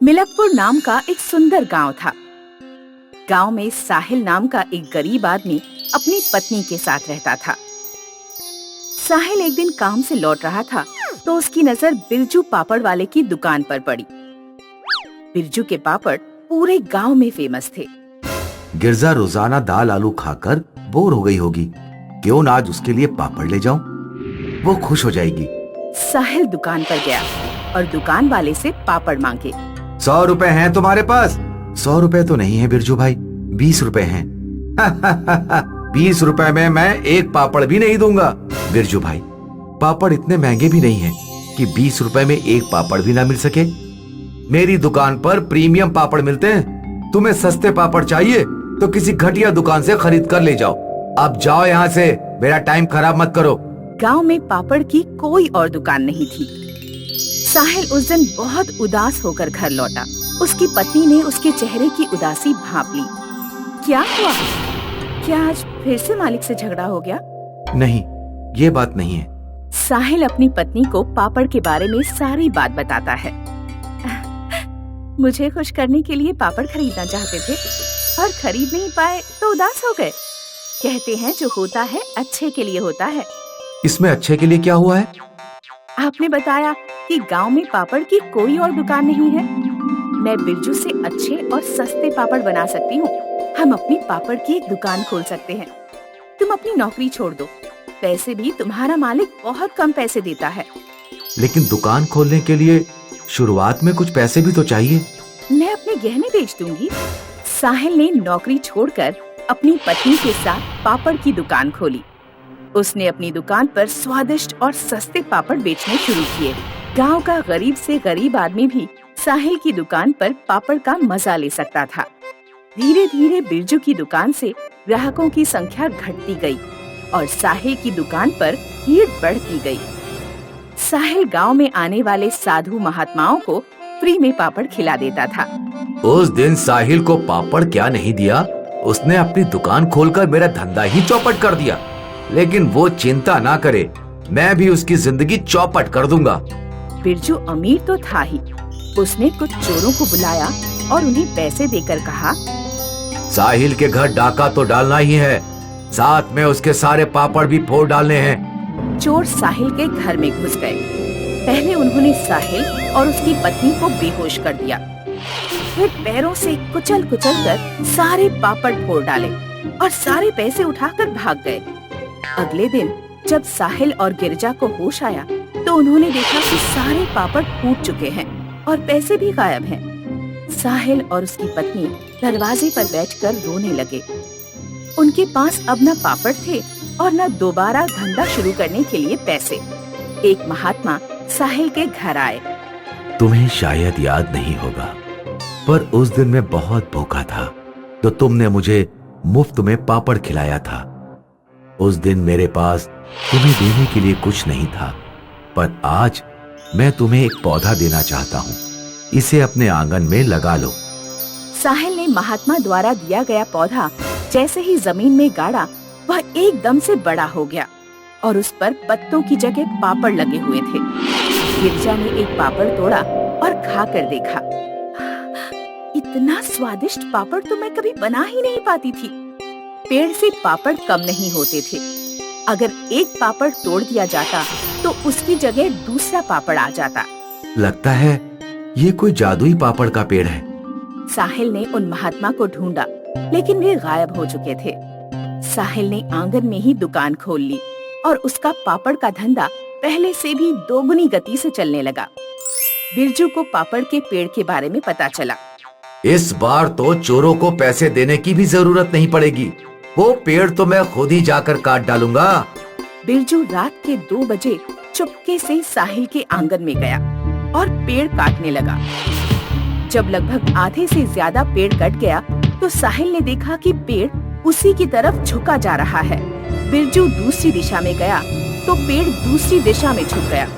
मिलकपुर नाम का एक सुंदर गांव था। गांव में साहिल नाम का एक गरीब आदमी अपनी पत्नी के साथ रहता था। साहिल एक दिन काम से लौट रहा था तो उसकी नजर बिरजू पापड़ वाले की दुकान पर पड़ी। बिरजू के पापड़ पूरे गांव में फेमस थे। गिरजा रोजाना दाल आलू खाकर बोर हो गई होगी, क्यों ना आज उसके लिए पापड़ ले जाऊं? वो खुश हो जाएगी। साहिल दुकान पर गया और दुकान वाले से पापड़ मांगे। 100 रुपए हैं तुम्हारे पास? 100 रुपए तो नहीं है बिरजू भाई, 20 रुपए हैं। 20 रुपए में मैं एक पापड़ भी नहीं दूंगा। बिरजू भाई, पापड़ इतने महंगे भी नहीं हैं कि 20 रुपए में एक पापड़ भी ना मिल सके। मेरी दुकान पर प्रीमियम पापड़ मिलते हैं। तुम्हें सस्ते पापड़ चाहिए तो किसी घटिया दुकान से खरीद कर ले जाओ। अब जाओ यहाँ से, मेरा टाइम खराब मत करो। गांव में पापड़ की कोई और दुकान नहीं थी। साहिल उस दिन बहुत उदास होकर घर लौटा। उसकी पत्नी ने उसके चेहरे की उदासी भांप ली। क्या हुआ? क्या आज फिर से मालिक से झगड़ा हो गया? नहीं, ये बात नहीं है। साहिल अपनी पत्नी को पापड़ के बारे में सारी बात बताता है। मुझे खुश करने के लिए पापड़ खरीदना चाहते थे और खरीद नहीं पाए तो उदास हो गए। कहते हैं जो होता है अच्छे के लिए होता है। इसमें अच्छे के लिए क्या हुआ है? आपने बताया कि गांव में पापड़ की कोई और दुकान नहीं है। मैं बिरजू से अच्छे और सस्ते पापड़ बना सकती हूँ। हम अपनी पापड़ की एक दुकान खोल सकते हैं। तुम अपनी नौकरी छोड़ दो। पैसे भी तुम्हारा मालिक बहुत कम पैसे देता है। लेकिन दुकान खोलने के लिए शुरुआत में कुछ पैसे भी तो चाहिए। मैं अपने गहने बेच दूंगी। साहिल ने नौकरी छोड़कर अपनी पत्नी के साथ पापड़ की दुकान खोली। उसने अपनी दुकान पर स्वादिष्ट और सस्ते पापड़ बेचने शुरू किए। गांव का गरीब से गरीब आदमी भी साहिल की दुकान पर पापड़ का मजा ले सकता था। धीरे धीरे बिरजू की दुकान से ग्राहकों की संख्या घटती गई और साहिल की दुकान पर भीड़ बढ़ती गई। साहिल गांव में आने वाले साधु महात्माओं को फ्री में पापड़ खिला देता था। उस दिन साहिल को पापड़ क्या नहीं दिया, उसने अपनी दुकान खोलकर मेरा धंधा ही चौपट कर दिया। लेकिन वो चिंता ना करे, मैं भी उसकी जिंदगी चौपट कर दूंगा। बिरजू अमीर तो था ही। उसने कुछ चोरों को बुलाया और उन्हें पैसे देकर कहा, साहिल के घर डाका तो डालना ही है, साथ में उसके सारे पापड़ भी फोड़ डालने हैं। चोर साहिल के घर में घुस गए। पहले उन्होंने साहिल और उसकी पत्नी को बेहोश कर दिया। फिर पैरों से कुचल कुचल कर सारे पापड़ फोड़ डाले और सारे पैसे उठाकर भाग गए। अगले दिन जब साहिल और गिरजा को होश आया तो उन्होंने देखा कि सारे पापड़ फूट चुके हैं और पैसे भी गायब हैं। साहिल और उसकी पत्नी दरवाजे पर बैठकर रोने लगे। उनके पास अब न पापड़ थे और न दोबारा धंधा शुरू करने के लिए पैसे। एक महात्मा साहिल के घर आए। तुम्हें शायद याद नहीं होगा, पर उस दिन मैं बहुत भूखा था तो तुमने मुझे मुफ्त में पापड़ खिलाया था। उस दिन मेरे पास तुम्हें देने के लिए कुछ नहीं था, पर आज मैं तुम्हें एक पौधा देना चाहता हूँ। इसे अपने आंगन में लगा लो। साहिल ने महात्मा द्वारा दिया गया पौधा जैसे ही जमीन में गाड़ा, वह एकदम से बड़ा हो गया और उस पर पत्तों की जगह पापड़ लगे हुए थे। गिरजा ने एक पापड़ तोड़ा और खाकर देखा। इतना स्वादिष्ट पापड़ तो मैं कभी बना ही नहीं पाती थी। पेड़ से पापड़ कम नहीं होते थे। अगर एक पापड़ तोड़ दिया जाता तो उसकी जगह दूसरा पापड़ आ जाता। लगता है ये कोई जादुई पापड़ का पेड़ है। साहिल ने उन महात्मा को ढूंढा, लेकिन वे गायब हो चुके थे। साहिल ने आंगन में ही दुकान खोल ली और उसका पापड़ का धंधा पहले से भी दोगुनी गति से चलने लगा। बिरजू को पापड़ के पेड़ के बारे में पता चला। इस बार तो चोरों को पैसे देने की भी जरूरत नहीं पड़ेगी। वो पेड़ तो मैं खुद ही जाकर काट डालूंगा। बिरजू रात के 2 बजे चुपके से साहिल के आंगन में गया और पेड़ काटने लगा। जब लगभग आधे से ज्यादा पेड़ कट गया तो साहिल ने देखा कि पेड़ उसी की तरफ झुका जा रहा है। बिरजू दूसरी दिशा में गया तो पेड़ दूसरी दिशा में झुक गया।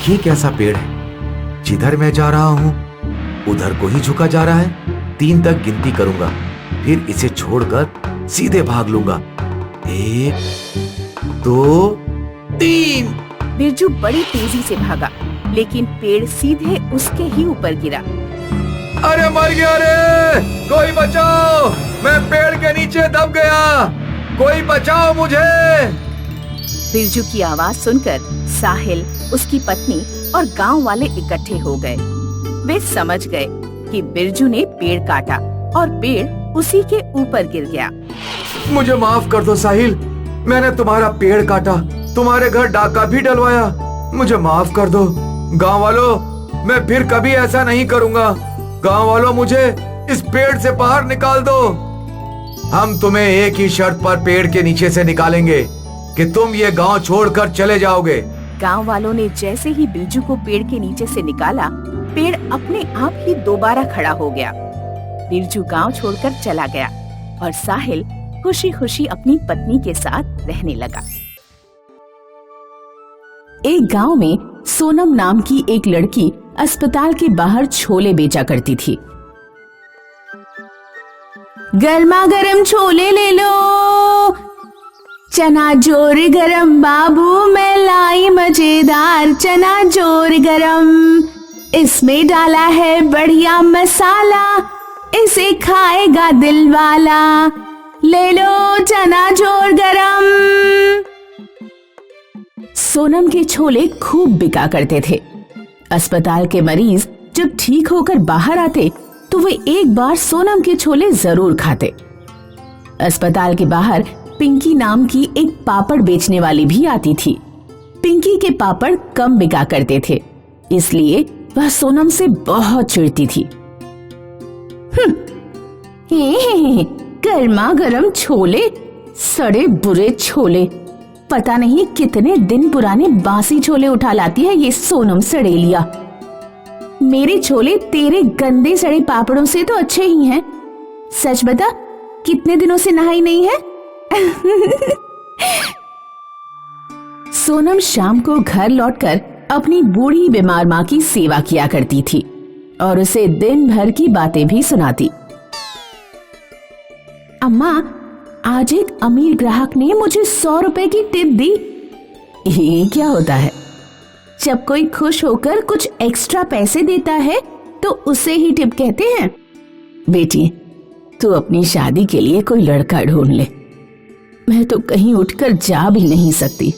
ये कैसा पेड़ है? जिधर मैं जा रहा हूँ उधर को ही झुका जा रहा है। 3 तक गिनती करूंगा, फिर इसे छोड़कर सीधे भाग लूंगा। 1, 2, 3। बिरजू बड़ी तेजी से भागा, लेकिन पेड़ सीधे उसके ही ऊपर गिरा। अरे मर गया रे, कोई बचाओ, मैं पेड़ के नीचे दब गया, कोई बचाओ मुझे। बिरजू की आवाज सुनकर साहिल, उसकी पत्नी और गांव वाले इकट्ठे हो गए। वे समझ गए कि बिरजू ने पेड़ काटा और पेड़ उसी के ऊपर गिर गया। मुझे माफ कर दो साहिल, मैंने तुम्हारा पेड़ काटा, तुम्हारे घर डाका भी डलवाया, मुझे माफ कर दो। गांव वालों, मैं फिर कभी ऐसा नहीं करूंगा। गांव वालों, मुझे इस पेड़ से बाहर निकाल दो। हम तुम्हें एक ही शर्त पर पेड़ के नीचे से निकालेंगे कि तुम ये गांव छोड़कर चले जाओगे। गांव वालों ने जैसे ही बिरजू को पेड़ के नीचे से निकाला, पेड़ अपने आप ही दोबारा खड़ा हो गया। बिरजू गांव छोड़कर चला गया और साहिल खुशी खुशी अपनी पत्नी के साथ रहने लगा। एक गांव में सोनम नाम की एक लड़की अस्पताल के बाहर छोले बेचा करती थी। गर्मा गर्म छोले ले लो, चना जोर गरम बाबू, मैं लाई मजेदार चना जोर गरम, इसमें डाला है बढ़िया मसाला, इसे खाएगा दिल वाला, ले लो चना जोर गरम। सोनम के छोले खूब बिका करते थे। अस्पताल के मरीज जब ठीक होकर बाहर आते तो वे एक बार सोनम के छोले जरूर खाते। अस्पताल के बाहर पिंकी नाम की एक पापड़ बेचने वाली भी आती थी। पिंकी के पापड़ कम बिका करते थे, इसलिए वह सोनम से बहुत चिढ़ती थी। गर्मा गर्म छोले, सड़े बुरे छोले, पता नहीं कितने दिन पुराने बासी छोले उठा लाती है ये सोनम सड़ेलिया। मेरे छोले तेरे गंदे सड़े पापड़ों से तो अच्छे ही हैं। सच बता, कितने दिनों से नहाई नहीं है? सोनम शाम को घर लौटकर अपनी बूढ़ी बीमार माँ की सेवा किया करती थी और उसे दिन भर की बातें भी सुनाती। अम्मा, आज एक अमीर ग्राहक ने मुझे 100 रुपए की टिप दी। ये क्या होता है? जब कोई खुश होकर कुछ एक्स्ट्रा पैसे देता है तो उसे ही टिप कहते हैं। बेटी, तू अपनी शादी के लिए कोई लड़का ढूंढ ले। मैं तो कहीं उठकर जा भी नहीं सकती।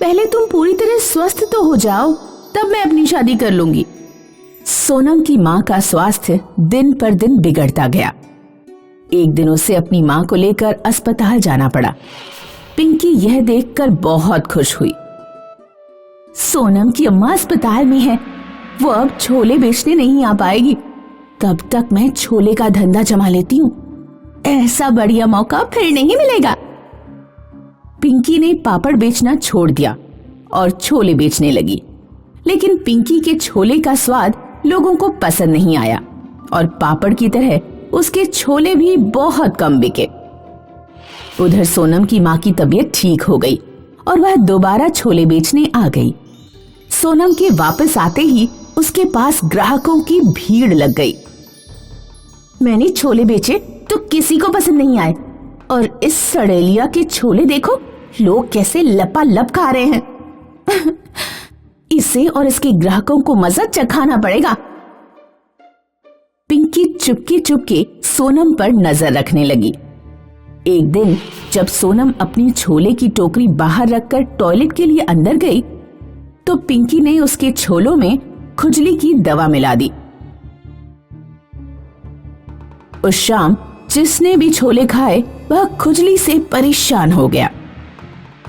पहले तुम पूरी तरह स्वस्थ तो हो जाओ, तब मैं अपनी शादी कर लूंगी। सोनम की माँ का स्वास्थ्य दिन पर दिन बिगड़ता गया। एक दिन उसे अपनी माँ को लेकर अस्पताल जाना पड़ा। पिंकी यह देखकर बहुत खुश हुई। सोनम की अम्मा अस्पताल में है, वो अब छोले बेचने नहीं आ पाएगी। तब तक मैं छोले का धंधा जमा लेती हूँ, ऐसा बढ़िया मौका फिर नहीं मिलेगा। पिंकी ने पापड़ बेचना छोड़ दिया और छोले बेचने लगी। लेकिन पिंकी के छोले का स्वाद लोगों को पसंद नहीं आया और पापड़ की तरह उसके छोले भी बहुत कम बिके। उधर सोनम की माँ की तबीयत ठीक हो गई और वह दोबारा छोले बेचने आ गई। सोनम के वापस आते ही उसके पास ग्राहकों की भीड़ लग गई। मैंने छोले बेचे तो किसी को पसंद नहीं आए, और इस सड़ेलिया के छोले देखो, लोग कैसे लपालप खा रहे हैं। इसे और इसके ग्राहकों को मजा चखाना पड़ेगा। पिंकी चुपके चुपके सोनम पर नजर रखने लगी। एक दिन जब सोनम अपनी छोले की टोकरी बाहर रखकर टॉयलेट के लिए अंदर गई तो पिंकी ने उसके छोलों में खुजली की दवा मिला दी। उस शाम जिसने भी छोले खाए वह खुजली से परेशान हो गया।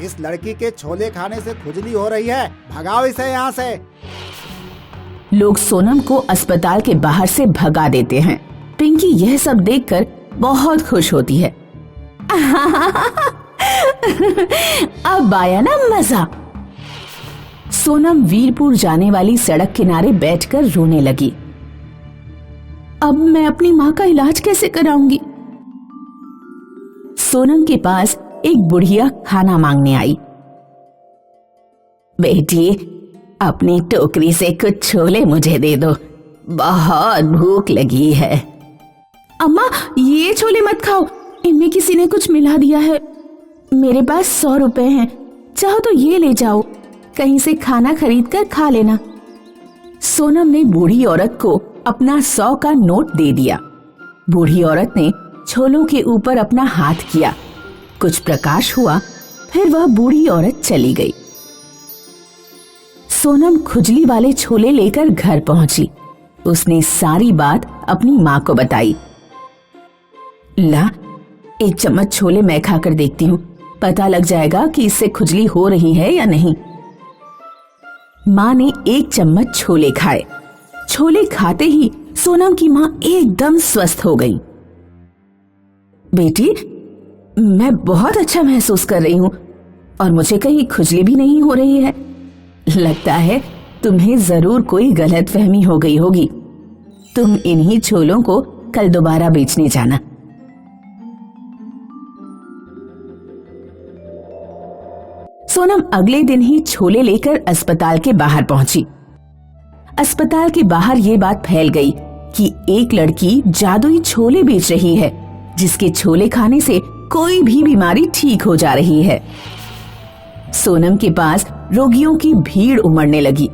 इस लड़की के छोले खाने से खुजली हो रही है, भगाओ इसे यहाँ से। लोग सोनम को अस्पताल के बाहर से भगा देते हैं। पिंकी यह सब देखकर बहुत खुश होती है। अब आया ना मजा। सोनम वीरपुर जाने वाली सड़क किनारे बैठकर रोने लगी। अब मैं अपनी माँ का इलाज कैसे कराऊंगी? सोनम के पास एक बुढ़िया खाना मांगने आई। बेटी, अपनी टोकरी से कुछ छोले मुझे दे दो, बहुत भूख लगी है। अम्मा, ये छोले मत खाओ, इनमें किसी ने कुछ मिला दिया है। मेरे पास 100 रुपए हैं, चाहो तो ये ले जाओ, कहीं से खाना खरीद कर खा लेना। सोनम ने बूढ़ी औरत को अपना 100 का नोट दे दिया। बूढ़ी औरत ने छोलों के ऊपर अपना हाथ किया, कुछ प्रकाश हुआ, फिर वह बूढ़ी औरत चली गई। सोनम खुजली वाले छोले लेकर घर पहुंची। उसने सारी बात अपनी माँ को बताई। ला, एक चम्मच छोले मैं खाकर देखती हूँ, पता लग जाएगा कि इससे खुजली हो रही है या नहीं। माँ ने एक चम्मच छोले खाए। छोले खाते ही सोनम की माँ एकदम स्वस्थ हो गई। बेटी, मैं बहुत अच्छा महसूस कर रही हूँ और मुझे कहीं खुजली भी नहीं हो रही है। लगता है तुम्हें जरूर कोई गलतफहमी हो गई होगी। तुम इन्हीं छोलों को कल दोबारा बेचने जाना। सोनम अगले दिन ही छोले लेकर अस्पताल के बाहर पहुंची। अस्पताल के बाहर ये बात फैल गई कि एक लड़की जादुई छोले बेच रही है, जिसके छोले खाने से कोई भी बीमारी ठीक हो जा रही है। सोनम के पास रोगियों की भीड़ उमड़ने लगी।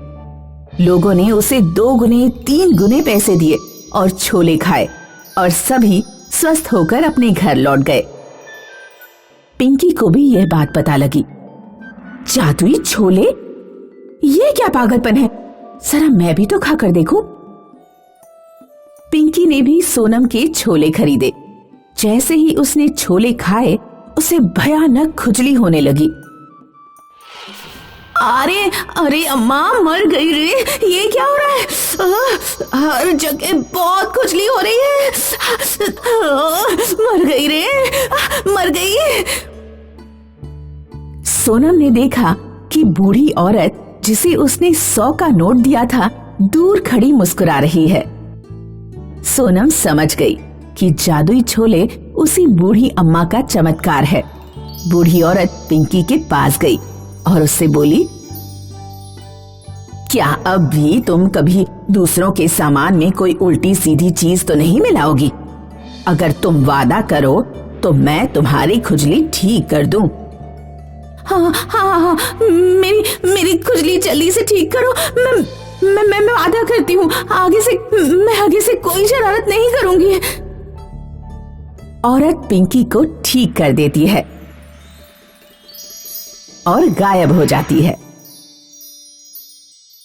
लोगों ने उसे 2 गुने 3 गुने पैसे दिए और छोले खाए और सभी स्वस्थ होकर अपने घर लौट गए। पिंकी को भी यह बात पता लगी। जादुई छोले? ये क्या पागलपन है, जरा मैं भी तो खाकर देखूं। पिंकी ने भी सोनम के छोले खरीदे। जैसे ही उसने छोले खाए, उसे भयानक खुजली होने लगी। अरे अरे अम्मा, मर गई रे, ये क्या हो रहा है? हर जगह बहुत खुजली हो रही है। मर गई रे, मर गई। सोनम ने देखा कि बूढ़ी औरत जिसे उसने 100 का नोट दिया था, दूर खड़ी मुस्कुरा रही है। सोनम समझ गई कि जादुई छोले उसी बूढ़ी अम्मा का चमत्कार है। बूढ़ी औरत पिंकी के पास गई और उससे बोली, क्या अब भी तुम कभी दूसरों के सामान में कोई उल्टी सीधी चीज तो नहीं मिलाओगी? अगर तुम वादा करो तो मैं तुम्हारी खुजली ठीक कर दूं। हाँ हाँ हाँ, मेरी खुजली जल्दी से ठीक करो। मैं वादा करती हूँ, आगे से कोई शरारत नहीं करूंगी। औरत पिंकी को ठीक कर देती है और गायब हो जाती है।